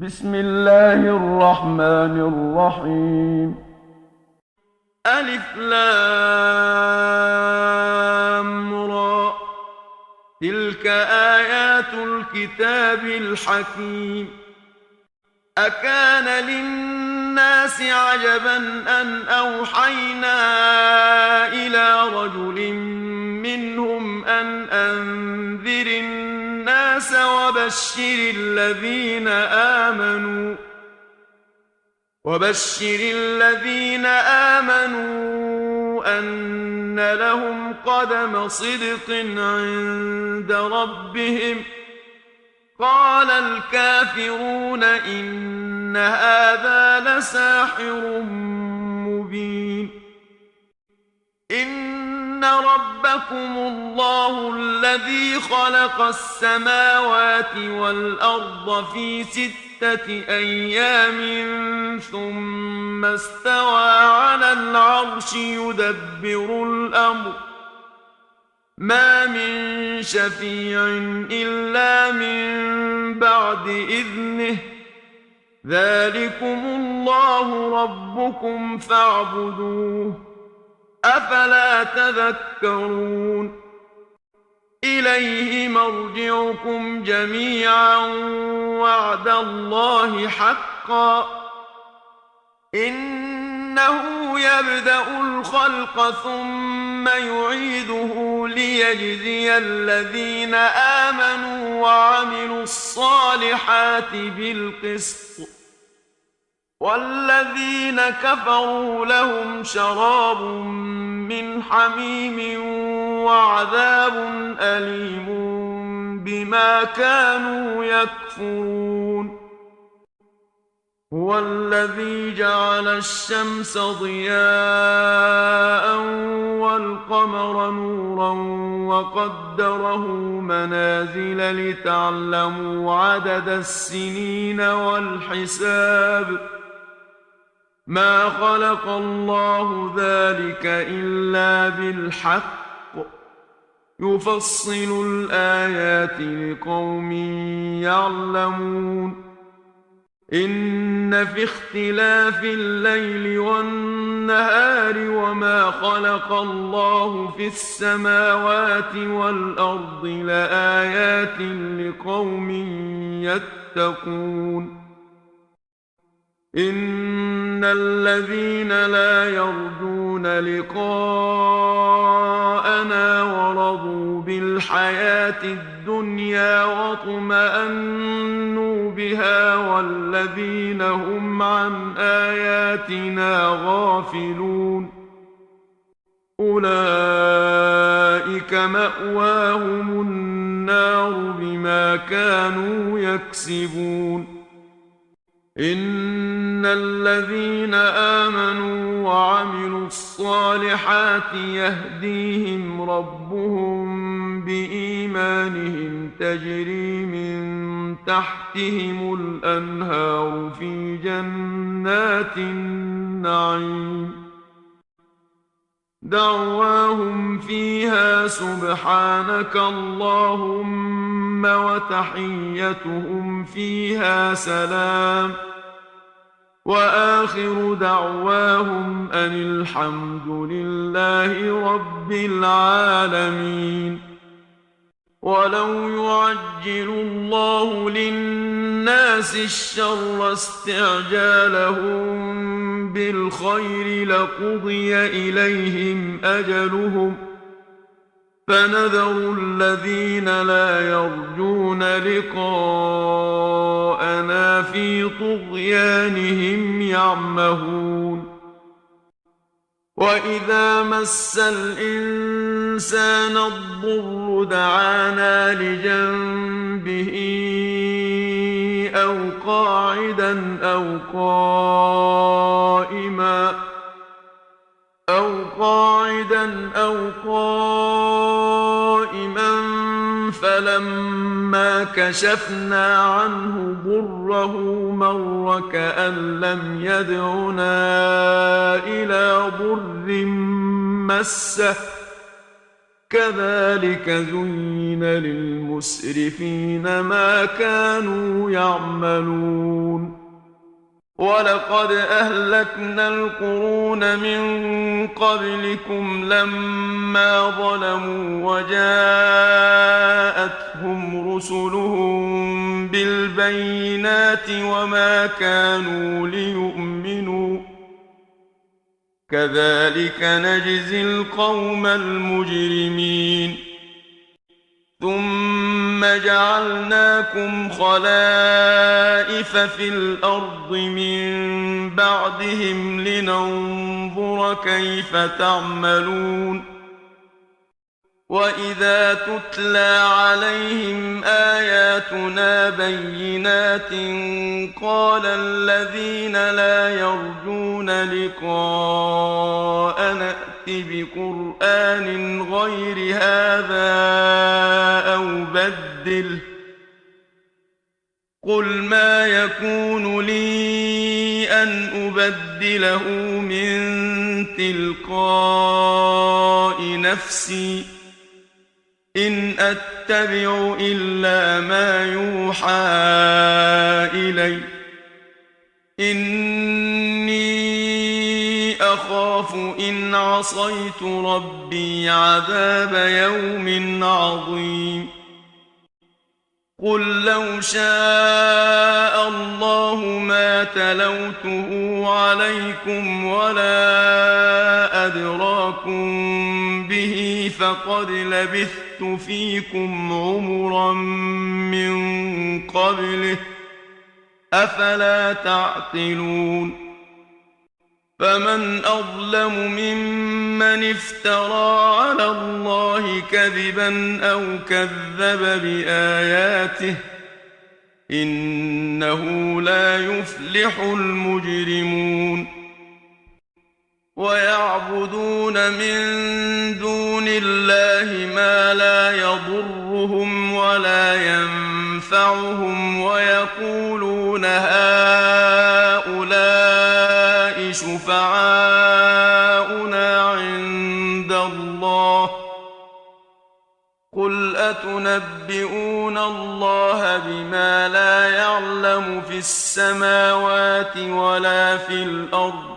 بسم الله الرحمن الرحيم. ألف لام را. تلك آيات الكتاب الحكيم. أكان للناس عجبا أن أوحينا إلى رجل منهم أن أنذر الناس وبشر الذين آمنوا أن لهم قدم صدق عند ربهم. قال الكافرون إن هذا لساحر مبين. إن ربكم الله الذي خلق السماوات والأرض في 6 أيام ثم استوى على العرش يدبر الأمر. ما من شفيع إلا من بعد إذنه. ذلكم الله ربكم فاعبدوه. أفلا تذكرون. إليه مرجعكم جميعا وعد الله حقا. إنه يبدأ الخلق ثم يعيده ليجزي الذين آمنوا وعملوا الصالحات بالقسط، والذين كفروا لهم شراب من حميم وعذاب أليم بما كانوا يكفرون. هو الذي جعل الشمس ضياء والقمر نورا وقدره منازل لتعلموا عدد السنين والحساب. ما خلق الله ذلك إلا بالحق. يفصل الآيات لقوم يعلمون. إن في اختلاف الليل والنهار وما خلق الله في السماوات والأرض لآيات لقوم يتقون. إن الذين لا يرجون لقاءنا ورضوا بالحياة الدنيا واطمأنوا بها والذين هم عن آياتنا غافلون أولئك مأواهم النار بما كانوا يكسبون. إن الذين آمنوا وعملوا الصالحات يهديهم ربهم بإيمانهم تجري من تحتهم الأنهار في جنات النعيم. دعواهم فيها سبحانك اللهم وتحيتهم فيها سلام. وآخر دعواهم أن الحمد لله رب العالمين. ولو يعجل الله للناس الشر استعجالهم بالخير لقضي إليهم أجلهم. فنذر الذين لا يرجون لقاءنا في طغيانهم يعمهون. وإذا مس الإنسان الضر دعانا لجنبه أو قاعدا أو قائما فلما كشفنا عنه ضره مر كأن لم يدعنا إلى ضر مسه كذلك زين للمسرفين ما كانوا يعملون ولقد أهلكنا القرون من قبلكم لما ظلموا وجاءتهم رسلهم بالبينات وما كانوا ليؤمنوا كذلك نجزي القوم المجرمين ثم جعلناكم خلائف في الأرض من بعدهم لننظر كيف تعملون وإذا تتلى عليهم آياتنا بينات قال الذين لا يرجون لقاء نأت بقرآن غير هذا أو بدله قل ما يكون لي أن أبدله من تلقاء نفسي إن أتبع إلا ما يوحى إلي إني أخاف إن عصيت ربي عذاب يوم عظيم قل لو شاء الله ما تلوته عليكم ولا أدراكم به فقد لبثت فيكم عمرا من قبله أفلا تعقلون فمن أظلم ممن افترى على الله كذبا أو كذب بآياته إنه لا يفلح المجرمون ويعبدون من دون الله ما لا يضرهم ولا ينفعهم ويقولون هؤلاء شفعاؤنا عند الله قل أتنبئون الله بما لا يعلم في السماوات ولا في الأرض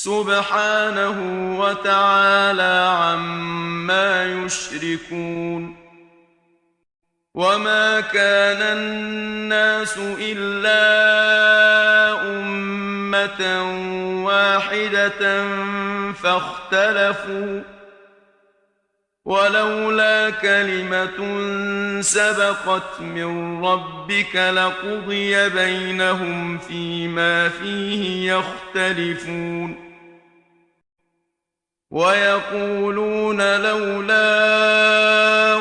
سبحانه وتعالى عما يشركون وما كان الناس إلا أمة واحدة فاختلفوا ولولا كلمة سبقت من ربك لقضي بينهم فيما فيه يختلفون ويقولون لولا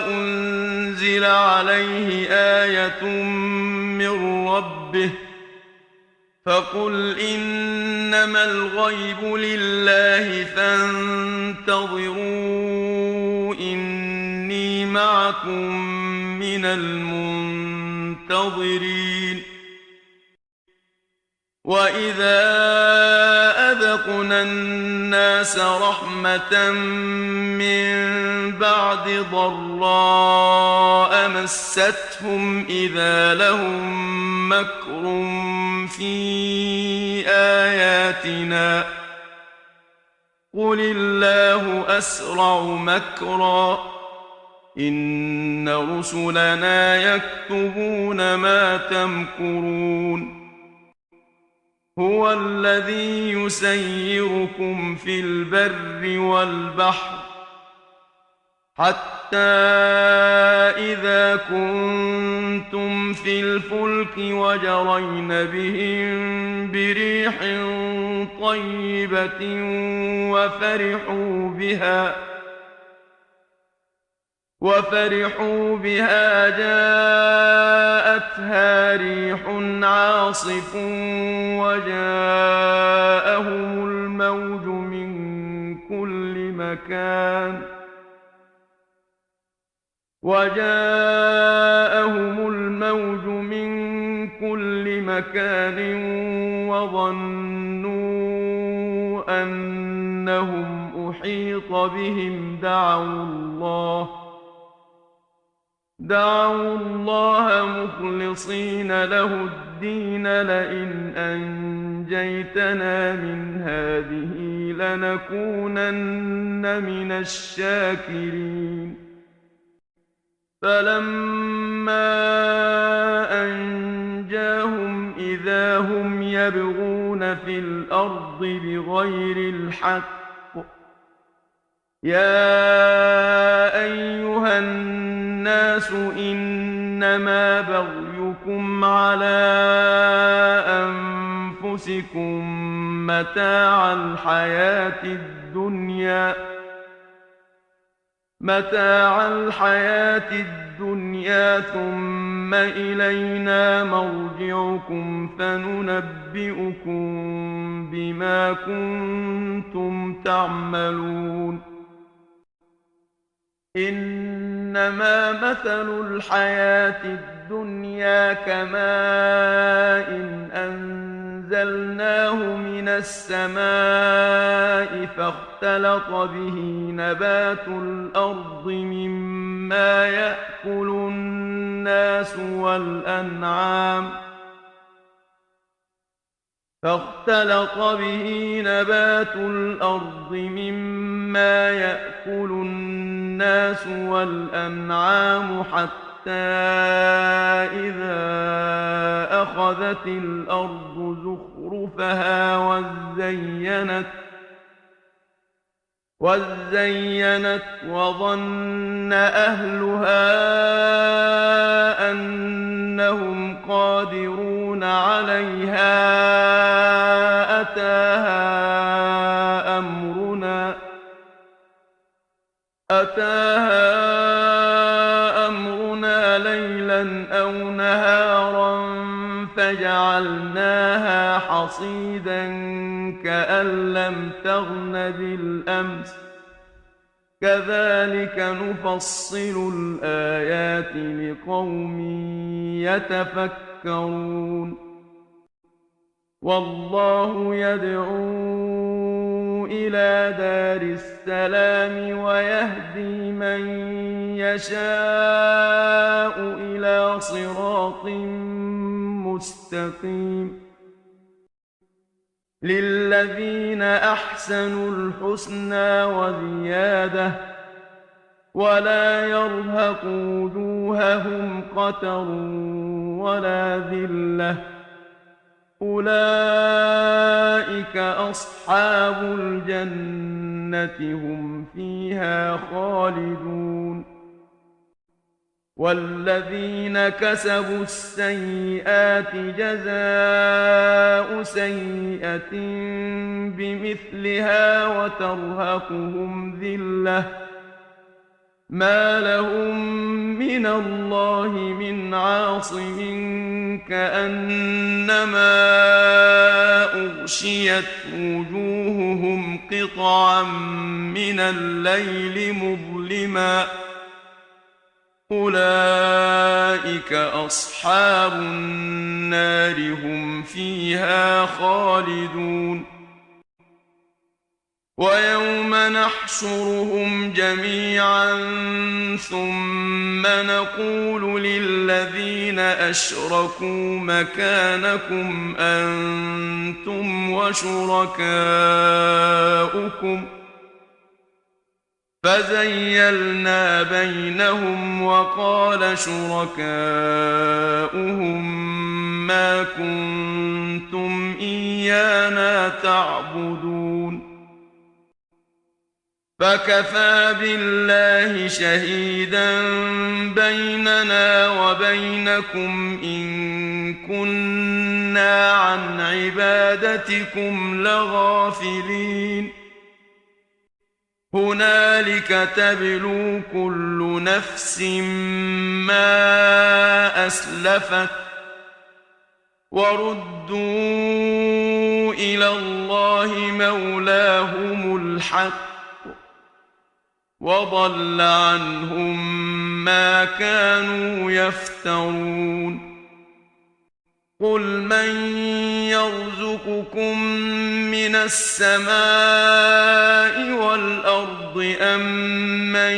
أنزل عليه آية من ربه فقل إنما الغيب لله فانتظروا إني معكم من المنتظرين وإذا أذقنا الناس رحمة من بعد ضراء مستهم إذا لهم مكر في آياتنا قل الله أسرع مكرا إن رسلنا يكتبون ما تمكرون هو الذي يسيركم في البر والبحر حتى إذا كنتم في الفلك وجرين بهم بريح طيبة وفرحوا بها جاءتها ريح عاصف وجاءهم الموج من كل مكان وظنوا أنهم أحيط أحيط بهم دعوا الله مخلصين له الدين لئن أنجيتنا من هذه لنكونن من الشاكرين فلما أنجاهم إذا هم يبغون في الأرض بغير الحق يا أيها الناس إنما بغيكم على أنفسكم متاع الحياة الدنيا ثم إلينا مرجعكم فننبئكم بما كنتم تعملون إنما مثل الحياة الدنيا كماء أنزلناه من السماء فاختلط به نبات الأرض مما يأكل الناس والأنعام حتى إذا أخذت الأرض زخرفها وزينت وظن أهلها أنهم قادرون عليها أتاها أمرنا ليلا أو نهارا فجعلناها حصيدا كأن لم تغن بالأمس كذلك نفصل الآيات لقوم يتفكرون والله يدعو إلى دار السلام ويهدي من يشاء إلى صراط مستقيم للذين أحسنوا الحسنى وزيادة ولا يرهق وجوههم قتر ولا ذلة أولئك أصحاب الجنة هم فيها خالدون والذين كسبوا السيئات جزاء سيئة بمثلها وترهقهم ذلة ما لهم من الله من عاصم كأنما أغشيت وجوههم قطعا من الليل مظلما أولئك أصحاب النار هم فيها خالدون ويوم نحشرهم جميعا ثم نقول للذين أشركوا مكانكم أنتم وشركاؤكم فزيلنا بينهم وقال شركاؤهم ما كنتم إيانا تعبدون فكفى بالله شهيدا بيننا وبينكم إن كنا عن عبادتكم لغافلين هنالك تبلو كل نفس ما أسلفت وردوا إلى الله مولاهم الحق وضل عنهم ما كانوا يفترون قل من يرزقكم من السماء والأرض أمن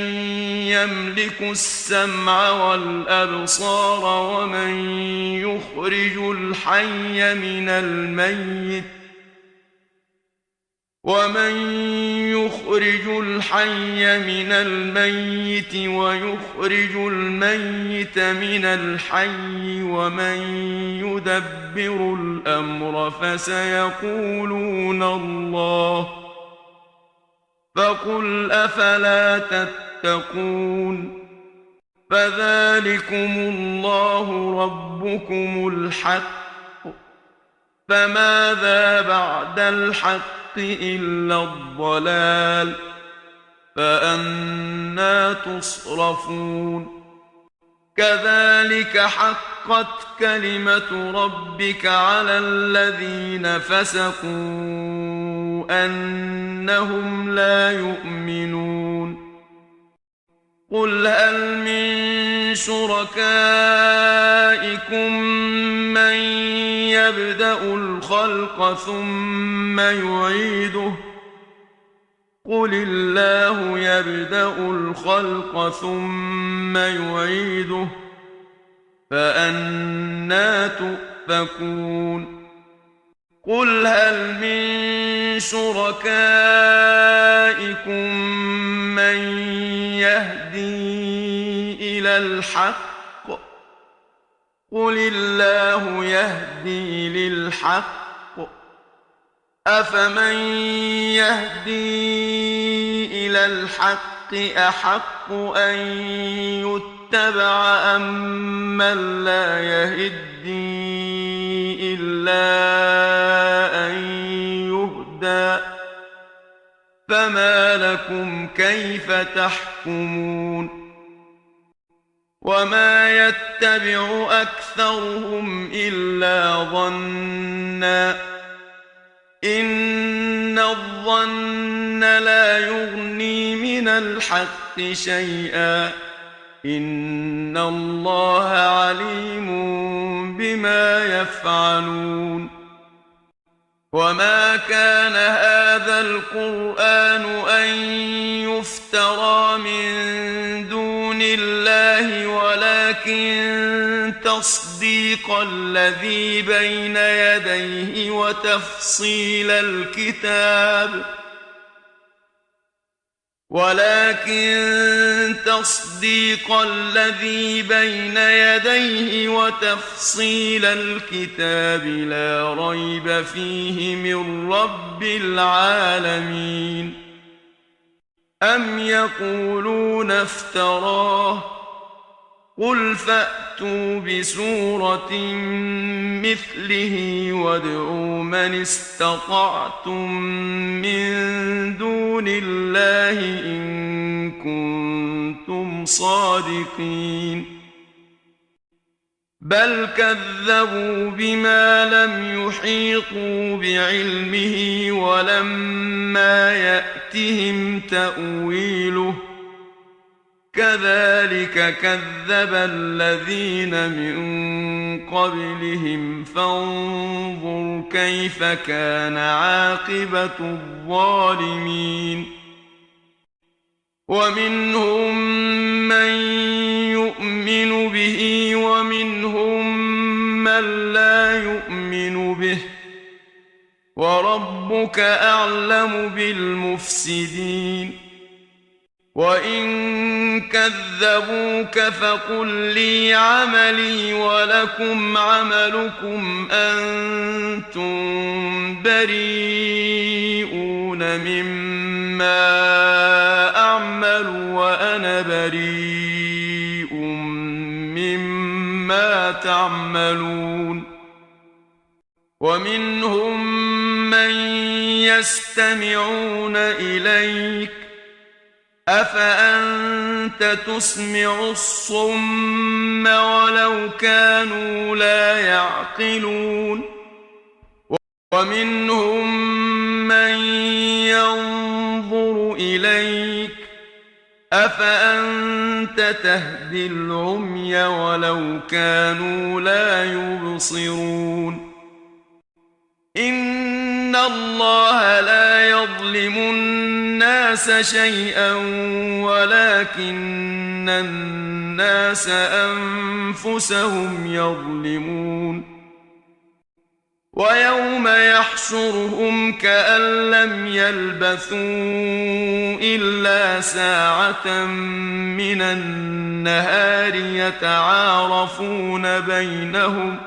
يملك السمع والأبصار ومن يخرج الحي من الميت ويخرج الميت من الحي ومن يدبر الأمر فسيقولون الله فقل أفلا تتقون فذلكم الله ربكم الحق فماذا بعد الحق إلا الضلال فأنى تصرفون كذلك حقت كلمة ربك على الذين فسقوا أنهم لا يؤمنون قل هل من شركائكم من يبدأ الخلق ثم يعيده قل الله يبدأ الخلق ثم يعيده فأنى تؤفكون قل هل من شركائكم من يهدي إلى الحق قل الله يهدي للحق أفمن يهدي إلى الحق أحق أن يتبع أم من لا يهدي إلا أن يهدى فما لكم كيف تحكمون وما يتبع أكثرهم إلا ظنا إن الظن لا يغني من الحق شيئا إن الله عليم بما يفعلون وما كان هذا القرآن أن يفترى من دون الله ولكن تصديق الذي بين يديه وتفصيل الكتاب لا ريب فيه من رب العالمين أم يقولون افتراه قل فأتوا بسورة مثله وادعوا من استطعتم من دون الله إن كنتم صادقين بل كذبوا بما لم يحيطوا بعلمه ولما يأتهم تأويله كذلك كذب الذين من قبلهم فانظر كيف كان عاقبة الظالمين ومنهم من يؤمن به ومنهم من لا يؤمن به وربك أعلم بالمفسدين وإن كذبوك فقل لي عملي ولكم عملكم أنتم بريئون مما أعمل وأنا بريء مما تعملون ومنهم من يستمعون إليك أفأنت تسمع الصم ولو كانوا لا يعقلون ومنهم من ينظر إليك أفأنت تهدي العمي ولو كانوا لا يبصرون الله لا يظلم الناس شيئا ولكن الناس أنفسهم يظلمون ويوم يحشرهم كأن لم يلبثوا إلا ساعة من النهار يتعارفون بينهم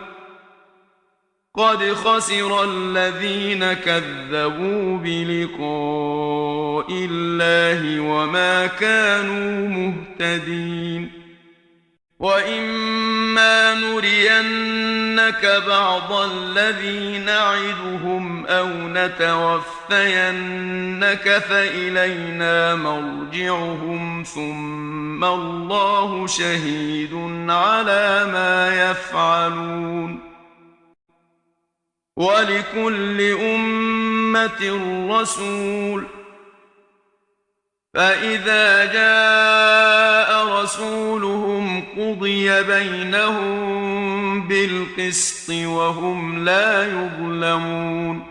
قد خسر الذين كذبوا بلقاء الله وما كانوا مهتدين وإما نرينك بعض الذي نعدهم أو نتوفينك فإلينا مرجعهم ثم الله شهيد على ما يفعلون ولكل أمة رسول فإذا جاء رسولهم قضي بينهم بالقسط وهم لا يظلمون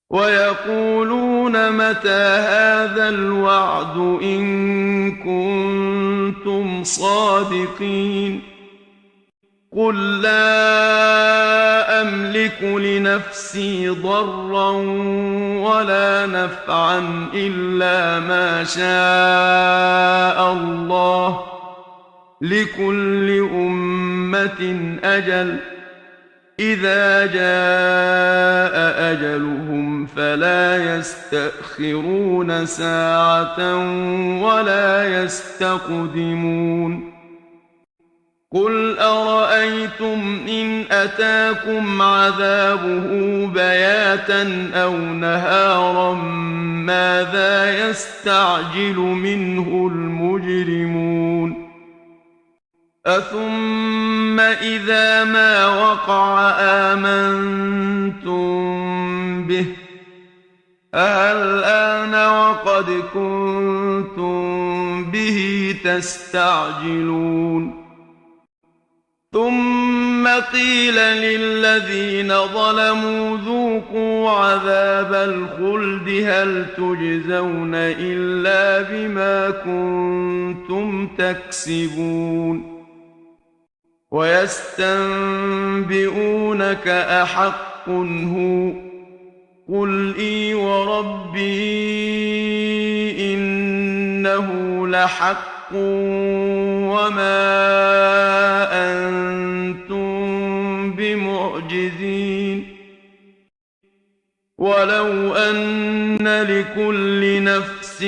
ويقولون متى هذا الوعد إن كنتم صادقين قل لا أملك لنفسي ضرا ولا نفعا إلا ما شاء الله لكل أمة أجل إذا جاء أجلهم فلا يستأخرون ساعة ولا يستقدمون قل أرأيتم إن أتاكم عذابه بياتا أو نهارا ماذا يستعجل منه المجرمون أثم إذا ما وقع آمنتم به الآن وقد كنتم به تستعجلون ثم قيل للذين ظلموا ذوقوا عذاب الخلد هل تجزون إلا بما كنتم تكسبون ويستنبئونك أحق هو قل إي وربي إنه لحق وما أنتم بمعجزين ولو أن لكل نفس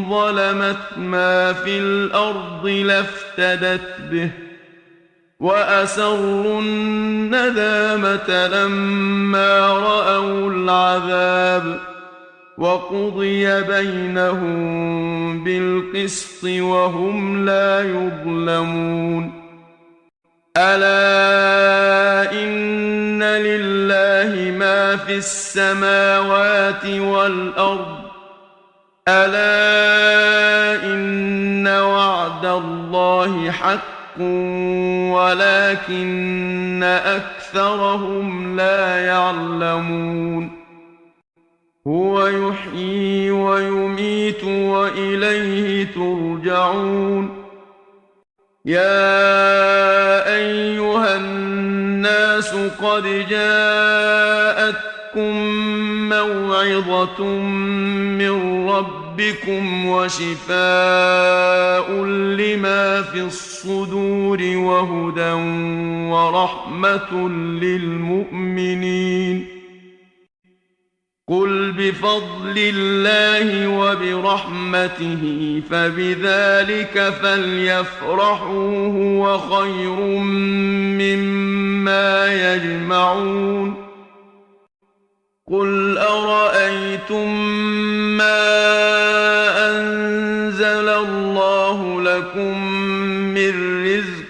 ظلمت ما في الأرض لافتدت به وأسروا الندامة لما رأوا العذاب وقضي بينهم بالقسط وهم لا يظلمون ألا إن لله ما في السماوات والأرض ألا إن وعد الله حق ولكن أكثرهم لا يعلمون هو يحيي ويميت وإليه ترجعون يا أيها الناس قد جاءتكم موعظة من ربكم وشفاء لما في الصدور وهدى ورحمة للمؤمنين قل بفضل الله وبرحمته فبذلك فليفرحوا هو خير مما يجمعون قل أرأيتم ما أنزل الله لكم من رزق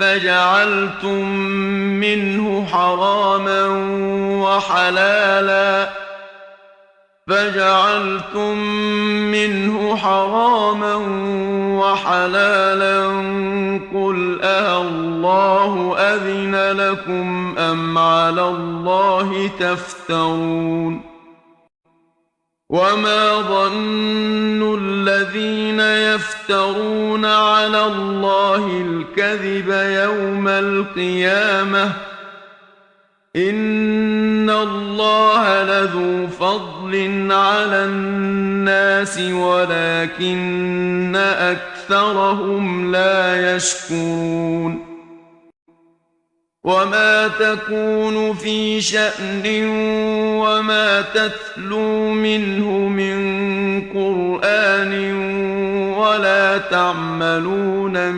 فجعلتم منه حراما وحلالا فجعلتم منه حراما وحلالا قل الله أذن لكم أم على الله تفترون وما ظن الذين يفترون على الله الكذب يوم القيامة إن الله لذو فضل على الناس ولكن أكثرهم لا يشكرون وما تكون في شأن وما تتلو منه من قرآن ولا تعملون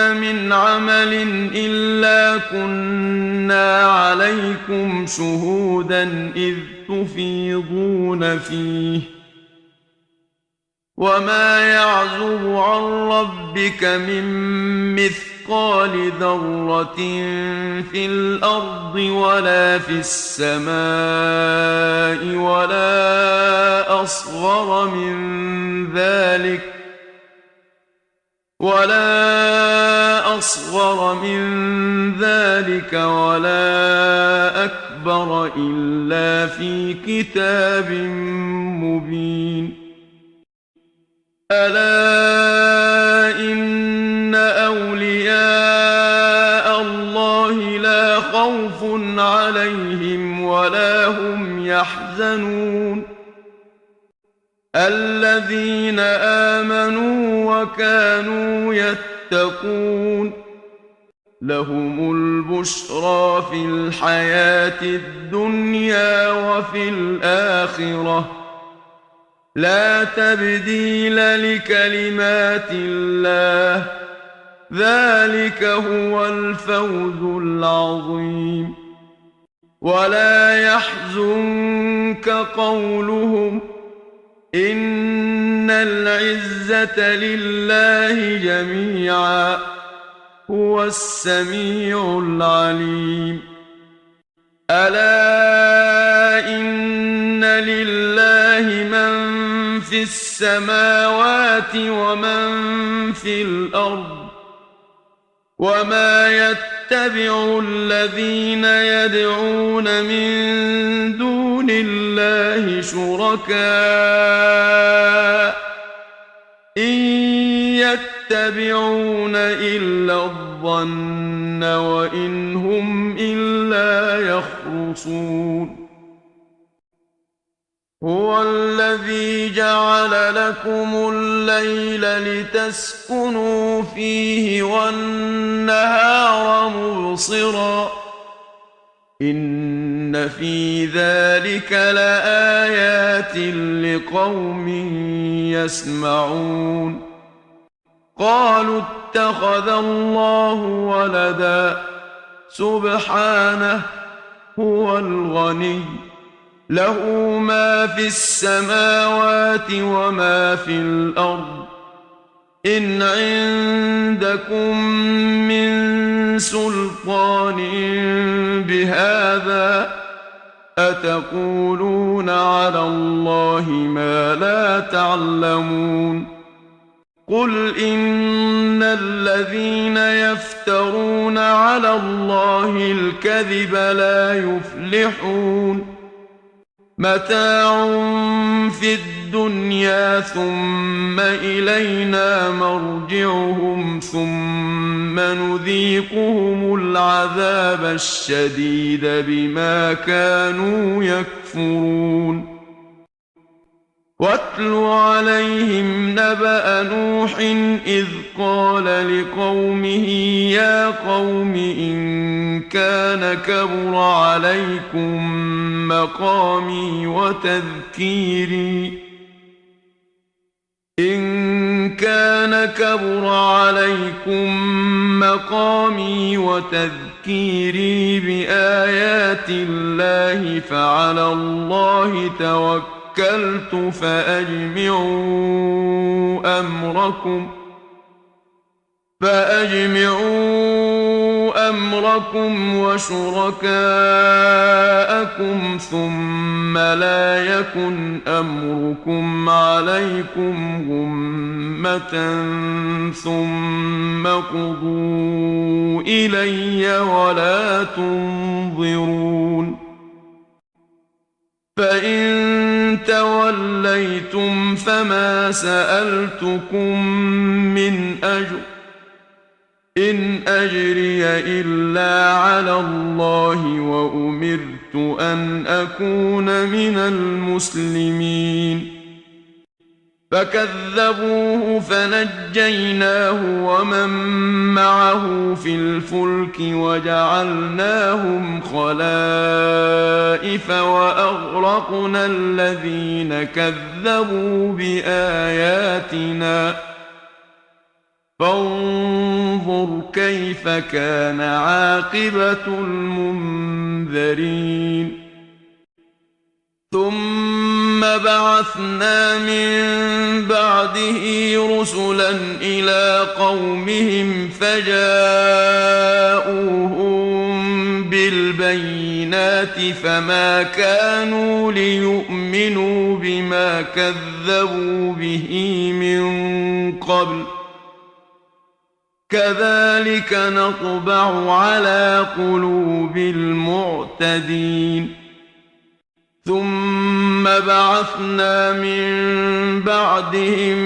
من عمل إلا كنا عليكم شهودا إذ تفيضون فيه وما يعزب عن ربك من مثقال ذرة في الأرض ولا في السماء ولا أصغر من ذلك ولا أكبر إلا في كتاب مبين ألا إن أولياء الله لا خوف عليهم ولا هم يحزنون الذين آمنوا وكانوا يتقون لهم البشرى في الحياة الدنيا وفي الآخرة لا تبديل لكلمات الله ذلك هو الفوز العظيم ولا يحزنك قولهم إن العزة لله جميعا هو السميع العليم ألا إن لله من في السماوات ومن في الأرض وما يتبع الذين يدعون من دون الله شركاء إن يتبعون إلا الظن وإن هم إلا يخرصون هو الذي جعل لكم الليل لتسكنوا فيه والنهار مبصرا إن في ذلك لآيات لقوم يسمعون قالوا اتخذ الله ولدا سبحانه هو الغني له ما في السماوات وما في الأرض إن عندكم من سلطان بهذا أتقولون على الله ما لا تعلمون قل إن الذين يفترون على الله الكذب لا يفلحون متاع في الدنيا ثم إلينا مرجعهم ثم نذيقهم العذاب الشديد بما كانوا يكفرون واتل عليهم نبأ نوح إذ قال لقومه يا قوم إن كان كبر عليكم مقامي وتذكيري بآيات الله فعلى الله توكلت فأجمعوا أمركم وشركاءكم ثم لا يكن أمركم عليكم غمة ثم قضوا إلي ولا تنظرون فإن توليتم فما سألتكم من أجر إن أجري إلا على الله وأمرت أن أكون من المسلمين فكذبوه فنجيناه ومن معه في الفلك وجعلناهم خلائف وأغرقنا الذين كذبوا بآياتنا فانظر كيف كان عاقبة المنذرين ثم بعثنا من بعده رسلا إلى قومهم فجاءوهم بالبينات فما كانوا ليؤمنوا بما كذبوا به من قبل كذلك نطبع على قلوب المعتدين ثم بعثنا من بعدهم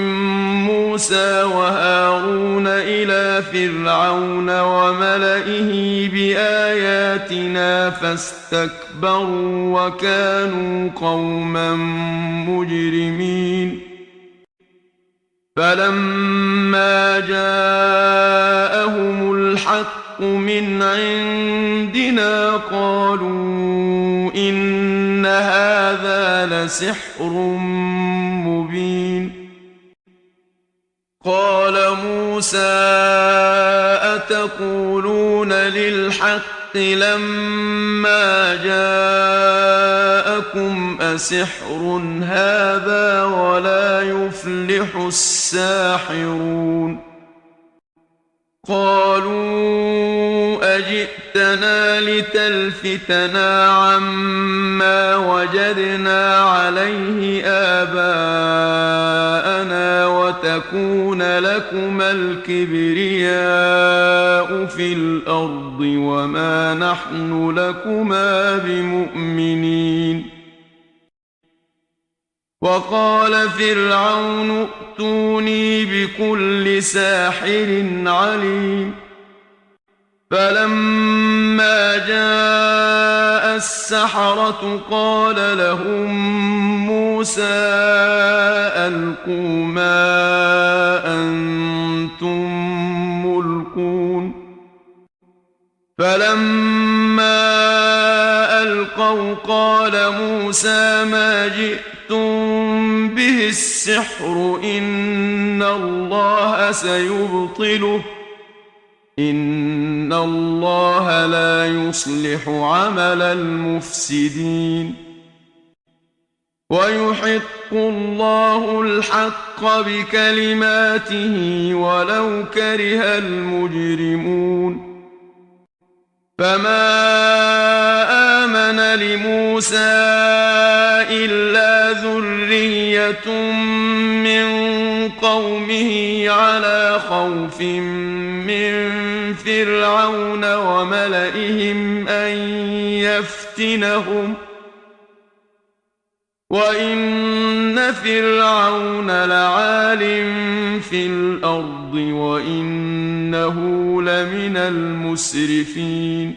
موسى وهارون إلى فرعون وملئه بآياتنا فاستكبروا وكانوا قوما مجرمين فلما جاءهم الحق من عندنا قالوا إن هذا لسحر مبين قال موسى أتقولون للحق لما جاءكم أسحر هذا ولا يفلح الساحرون قالوا أجئتنا لتلفتنا عما وجدنا عليه آباءنا وتكون لكما الكبرياء في الأرض وما نحن لكما بمؤمنين وقال فرعون ائتوني بكل ساحر عليم فلما جاء السحرة قال لهم موسى ألقوا ما أنتم ملقون فلما ألقوا قال موسى ما جئتم به السحر إن الله سيبطله إن الله لا يصلح عمل المفسدين ويحق الله الحق بكلماته ولو كره المجرمون فما آمن لموسى إلا ذرية من قومه على خوف من فرعون وملئهم أن يفتنهم وإن فرعون لعال في الأرض وإنه لمن المسرفين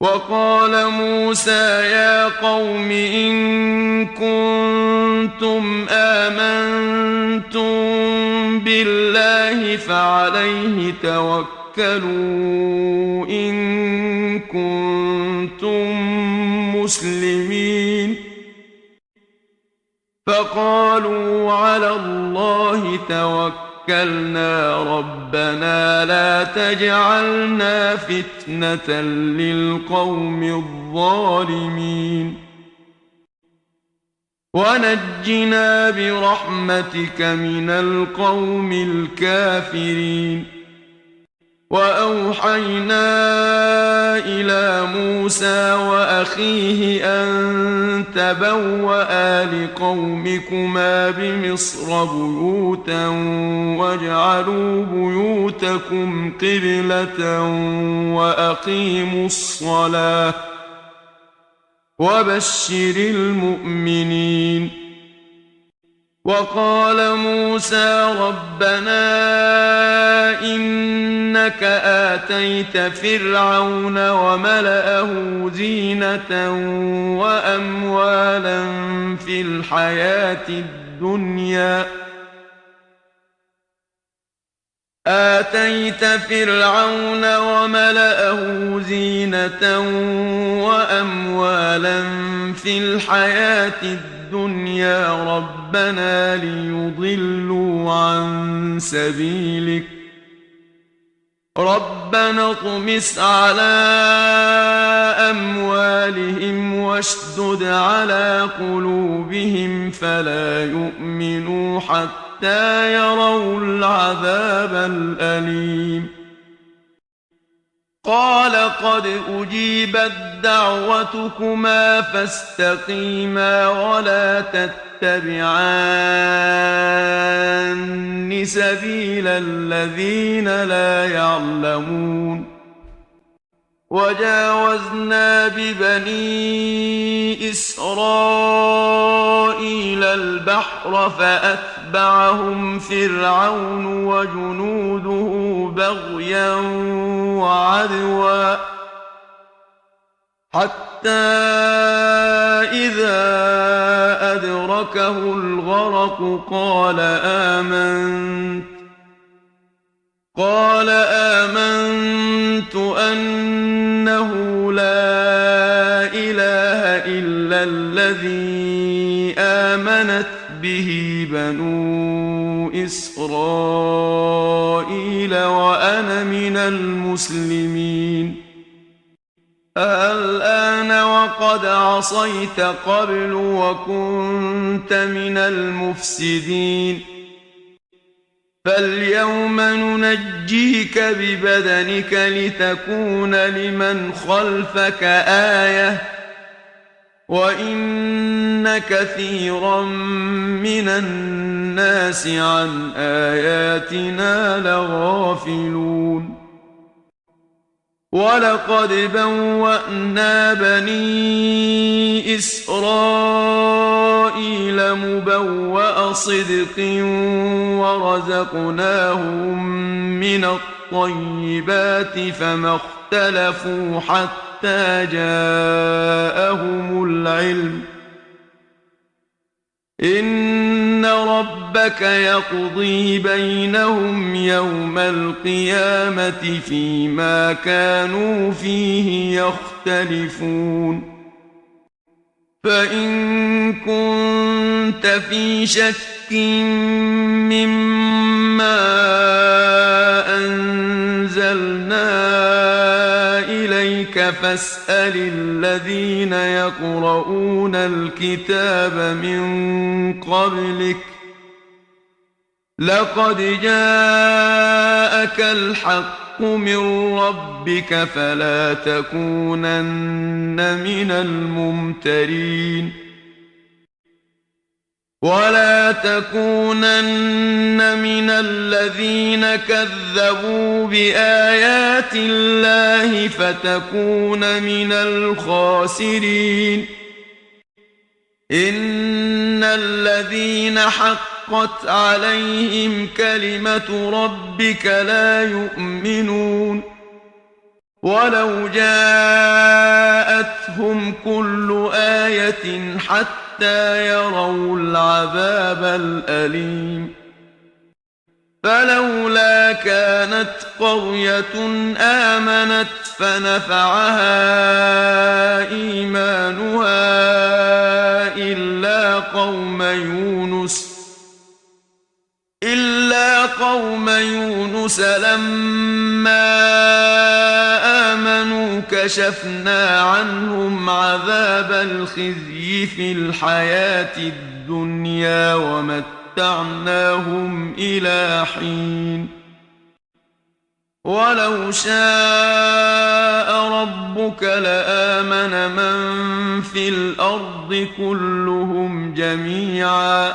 وقال موسى يا قوم إن كنتم آمنتم بالله فعليه توكلوا إن كنتم مسلمين فقالوا على الله توكلنا ربنا لا تجعلنا فتنة للقوم الظالمين ونجنا برحمتك من القوم الكافرين. وأوحينا إلى موسى وأخيه أن تبوأ لقومكما بمصر بيوتا واجعلوا بيوتكم قبلة وأقيموا الصلاة وبشر المؤمنين. وقال موسى ربنا إنك آتيت فرعون وملأه زينة وأموالا في الحياة الدنيا ربنا ليضلوا عن سبيلك ربنا اطمس على أموالهم واشدد على قلوبهم فلا يؤمنوا حتى يروا العذاب الأليم. قال قد أجيبت دعوتكما فاستقيما ولا تتبعان سبيل الذين لا يعلمون. وجاوزنا ببني إسرائيل البحر فأتبعهم فرعون وجنوده بغيا وعدوا حتى إذا أدركه الغرق قال آمنت أنه لا إله إلا الذي آمنت به بنو إسرائيل وأنا من المسلمين. الآن وقد عصيت قبل وكنت من المفسدين فاليوم ننجيك ببدنك لتكون لمن خلفك آية وإن كثيرا من الناس عن آياتنا لغافلون. ولقد بوأنا بني إسرائيل مبوأ صدق ورزقناهم من الطيبات فما اختلفوا حتى جاءهم العلم إن ربك يقضي بينهم يوم القيامة فيما كانوا فيه يختلفون. فإن كنت في شك مما أنزلنا إليك فاسأل الذين يقرؤون الكتاب من قبلك لقد جاءك الحق من ربك فلا تكونن من الممترين. ولا تكونن من الذين كذبوا بآيات الله فتكون من الخاسرين. إن الذين حقت عليهم كلمة ربك لا يؤمنون ولو جاءتهم كل آية حتى يروا العذاب الأليم. فلولا كانت قرية آمنت فنفعها إيمانها إلا قوم يونس لما آمنوا كشفنا عنهم عذاب الخزي في الحياة الدنيا ومتعناهم إلى حين ولو شاء ربك لآمن من في الأرض كلهم جميعا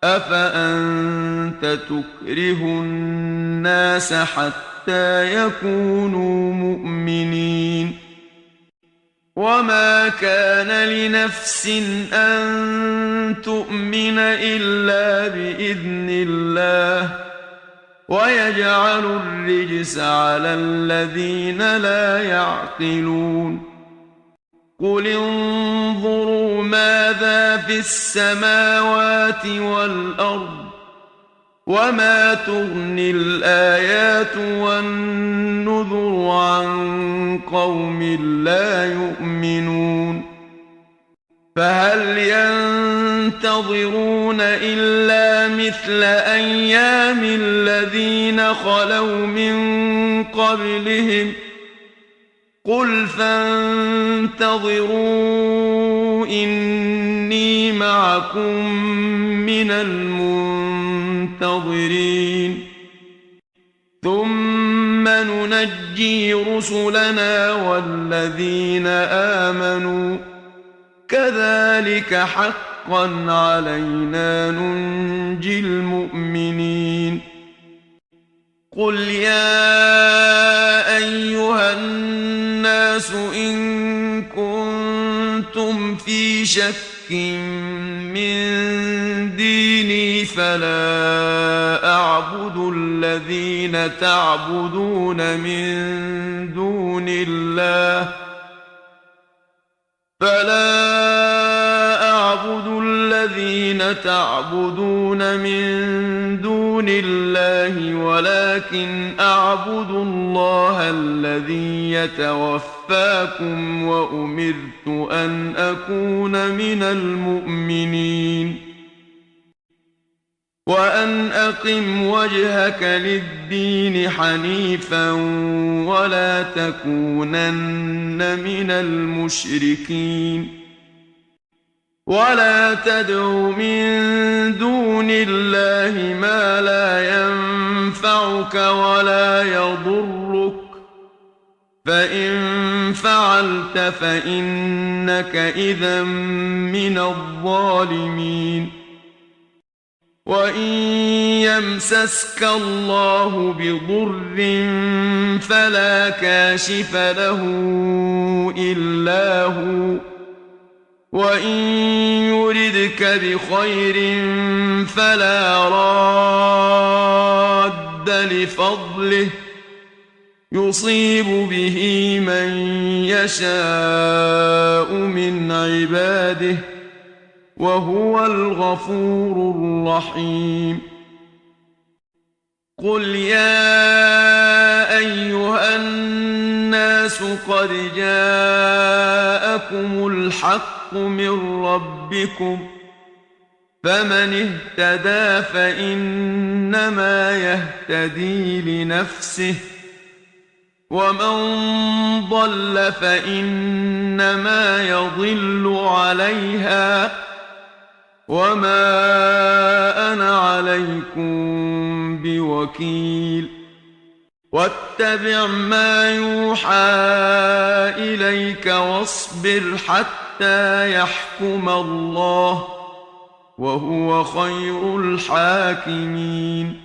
أفأنت تكره الناس حتى يكونوا مؤمنين وما كان لنفس أن تؤمن إلا بإذن الله ويجعل الرجس على الذين لا يعقلون قل انظروا ماذا في السماوات والأرض وما تغني الآيات والنذر عن قوم لا يؤمنون فهل ينتظرون إلا مثل أيام الذين خلوا من قبلهم قل فانتظروا إني معكم من المنتظرين ثم ننجي رسلنا والذين آمنوا كذلك حقا علينا ننجي المؤمنين قل يا أيها الناس إن كنتم في شك من ديني فلا أعبد الذين تعبدون من دون الله ولكن أعبد الله الذي يتوفاكم وأمرت أن أكون من المؤمنين وأن أقم وجهك للدين حنيفا ولا تكونن من المشركين ولا تدع من دون الله ما لا ينفعك ولا يضرك فإن فعلت فإنك إذا من الظالمين وإن يمسسك الله بضر فلا كاشف له إلا هو وإن يردك بخير فلا راد لفضله يصيب به من يشاء من عباده وهو الغفور الرحيم قل يا أيها الناس قد جاءكم الحق من ربكم فمن اهتدى فإنما يهتدي لنفسه ومن ضل فإنما يضل عليها وما أنا عليكم بوكيل واتبع ما يوحى إليك واصبر حتى يحكم الله وهو خير الحاكمين